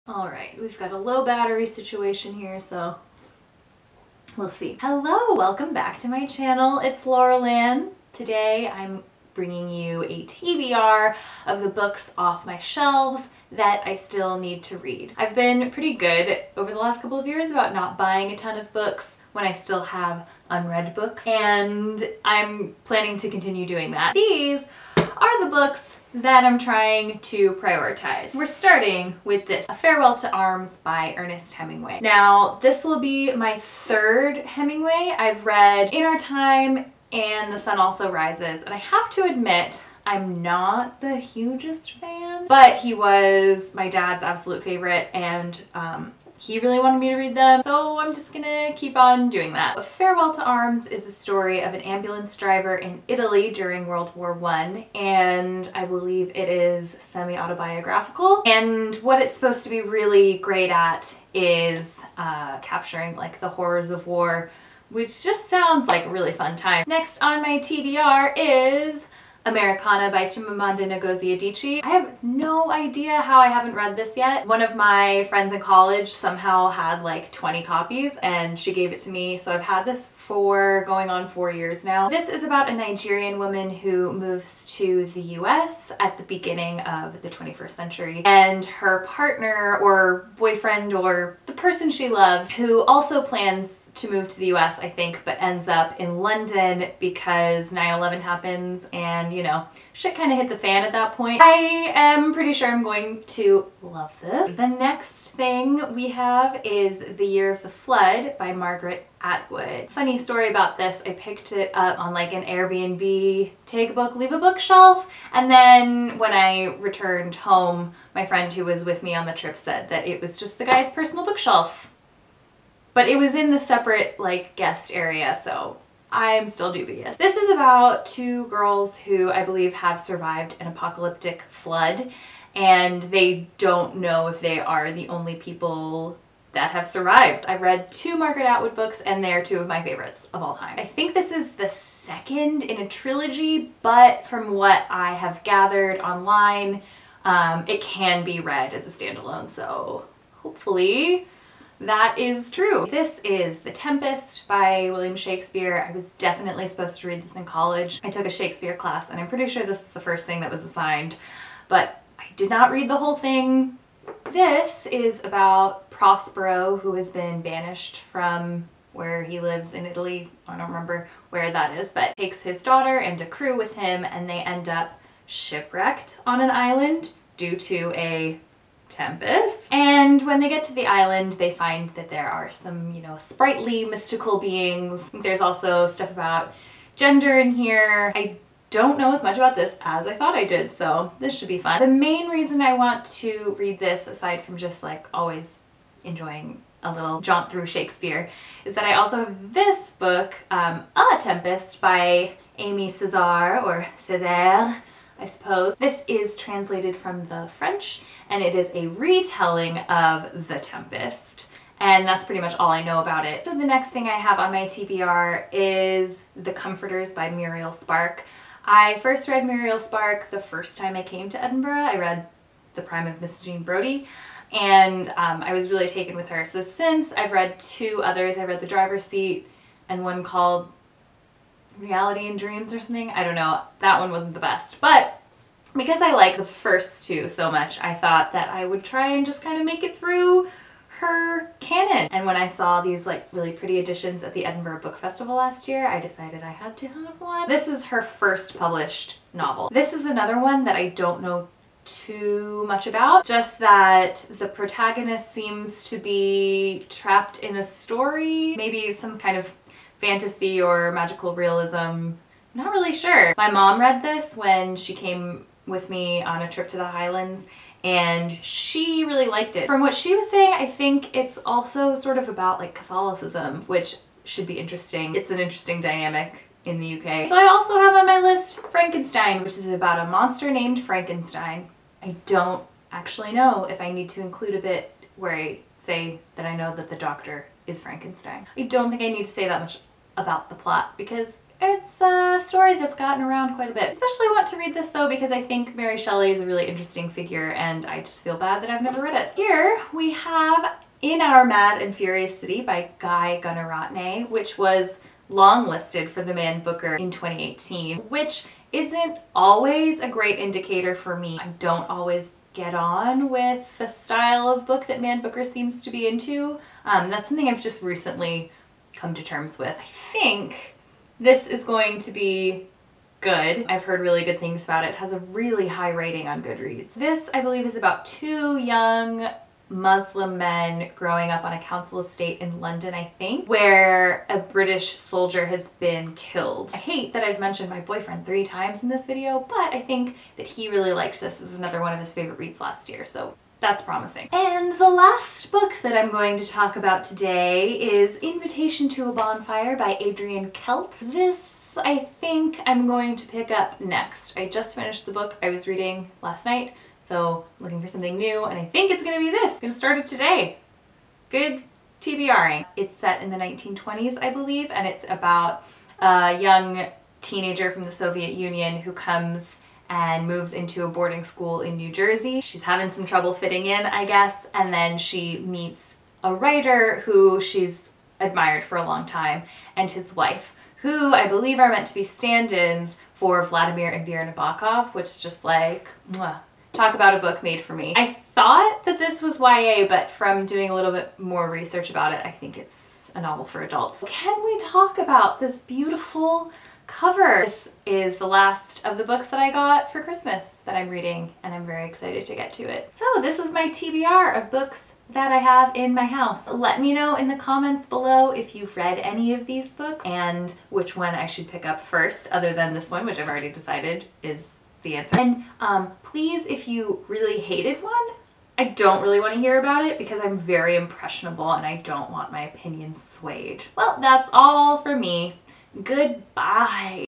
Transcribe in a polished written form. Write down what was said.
All right, we've got a low battery situation here, so we'll see. Hello, welcome back to my channel. It's Laurel Ann. Today I'm bringing you a TBR of the books off my shelves that I still need to read. I've been pretty good over the last couple of years about not buying a ton of books when I still have unread books, and I'm planning to continue doing that. These are the books that I'm trying to prioritize. We're starting with this, A Farewell to Arms by Ernest Hemingway. Now, this will be my third Hemingway. I've read In Our Time and The Sun Also Rises, and I have to admit, I'm not the hugest fan, but he was my dad's absolute favorite, and he really wanted me to read them, so I'm just gonna keep on doing that. A Farewell to Arms is a story of an ambulance driver in Italy during World War I, and I believe it is semi-autobiographical. And what it's supposed to be really great at is capturing like the horrors of war, which just sounds like a really fun time. Next on my TBR is Americana by Chimamanda Ngozi Adichie. I have no idea how I haven't read this yet. One of my friends in college somehow had like 20 copies and she gave it to me, so I've had this for going on 4 years now. This is about a Nigerian woman who moves to the US at the beginning of the 21st century, and her partner or boyfriend or the person she loves, who also plans to move to the US, I think, but ends up in London because 9/11 happens and, you know, shit kind of hit the fan at that point. I am pretty sure I'm going to love this. The next thing we have is The Year of the Flood by Margaret Atwood. Funny story about this, I picked it up on like an Airbnb take a book, leave a book shelf, and then when I returned home, my friend who was with me on the trip said that it was just the guy's personal bookshelf. But it was in the separate like guest area, so I'm still dubious. This is about two girls who I believe have survived an apocalyptic flood, and they don't know if they are the only people that have survived. I've read 2 Margaret Atwood books and they're 2 of my favorites of all time. I think this is the second in a trilogy, but from what I have gathered online, it can be read as a standalone, so hopefully that is true. This is The Tempest by William Shakespeare. I was definitely supposed to read this in college. I took a Shakespeare class and I'm pretty sure this is the first thing that was assigned, but I did not read the whole thing. This is about Prospero, who has been banished from where he lives in Italy. I don't remember where that is, but takes his daughter and a crew with him, and they end up shipwrecked on an island due to a tempest. And when they get to the island, they find that there are some, you know, sprightly mystical beings. There's also stuff about gender in here. I don't know as much about this as I thought I did, so this should be fun. The main reason I want to read this, aside from just like always enjoying a little jaunt through Shakespeare, is that I also have this book, A Tempest by Amy César, or Césaire, I suppose. This is translated from the French, and it is a retelling of The Tempest, and that's pretty much all I know about it. So the next thing I have on my TBR is The Comforters by Muriel Spark. I first read Muriel Spark the first time I came to Edinburgh. I read The Prime of Miss Jean Brodie, and I was really taken with her. So since I've read 2 others, I read The Driver's Seat and one called Reality and Dreams or something. I don't know. That one wasn't the best. But because I like the first 2 so much, I thought that I would try and just kind of make it through her canon. And when I saw these like really pretty editions at the Edinburgh Book Festival last year, I decided I had to have one. This is her first published novel. This is another one that I don't know too much about, just that the protagonist seems to be trapped in a story, maybe some kind of fantasy or magical realism. I'm not really sure. My mom read this when she came with me on a trip to the Highlands, and she really liked it. From what she was saying, I think it's also sort of about like Catholicism, which should be interesting. It's an interesting dynamic in the UK. So I also have on my list Frankenstein, which is about a monster named Frankenstein. I don't actually know if I need to include a bit where I say that I know that the doctor is Frankenstein. I don't think I need to say that much about the plot because it's a story that's gotten around quite a bit. Especially want to read this though because I think Mary Shelley is a really interesting figure and I just feel bad that I've never read it. Here we have In Our Mad and Furious City by Guy Gunaratne, which was longlisted for the Man Booker in 2018, which isn't always a great indicator for me. I don't always get on with the style of book that Man Booker seems to be into. That's something I've just recently come to terms with. I think this is going to be good. I've heard really good things about it. It has a really high rating on Goodreads. This, I believe, is about two young Muslim men growing up on a council estate in London, I think, where a British soldier has been killed. I hate that I've mentioned my boyfriend 3 times in this video, but I think that he really liked this. It was another one of his favorite reads last year, so that's promising. And the last book that I'm going to talk about today is Invitation to a Bonfire by Adrienne Kelt. This, I think, I'm going to pick up next. I just finished the book I was reading last night, so looking for something new, and I think it's gonna be this. I'm gonna start it today. Good TBRing. It's set in the 1920s, I believe, and it's about a young teenager from the Soviet Union who comes and moves into a boarding school in New Jersey. She's having some trouble fitting in, I guess, and then she meets a writer who she's admired for a long time, and his wife, who I believe are meant to be stand-ins for Vladimir and Vera Nabokov, which is just like, mwah. Talk about a book made for me. I thought that this was YA, but from doing a little bit more research about it, I think it's a novel for adults. Can we talk about this beautiful cover? This is the last of the books that I got for Christmas that I'm reading, and I'm very excited to get to it. So this is my TBR of books that I have in my house. Let me know in the comments below if you've read any of these books and which one I should pick up first, other than this one, which I've already decided is the answer. And please, if you really hated one, I don't really want to hear about it because I'm very impressionable and I don't want my opinion swayed. Well, that's all for me. Goodbye.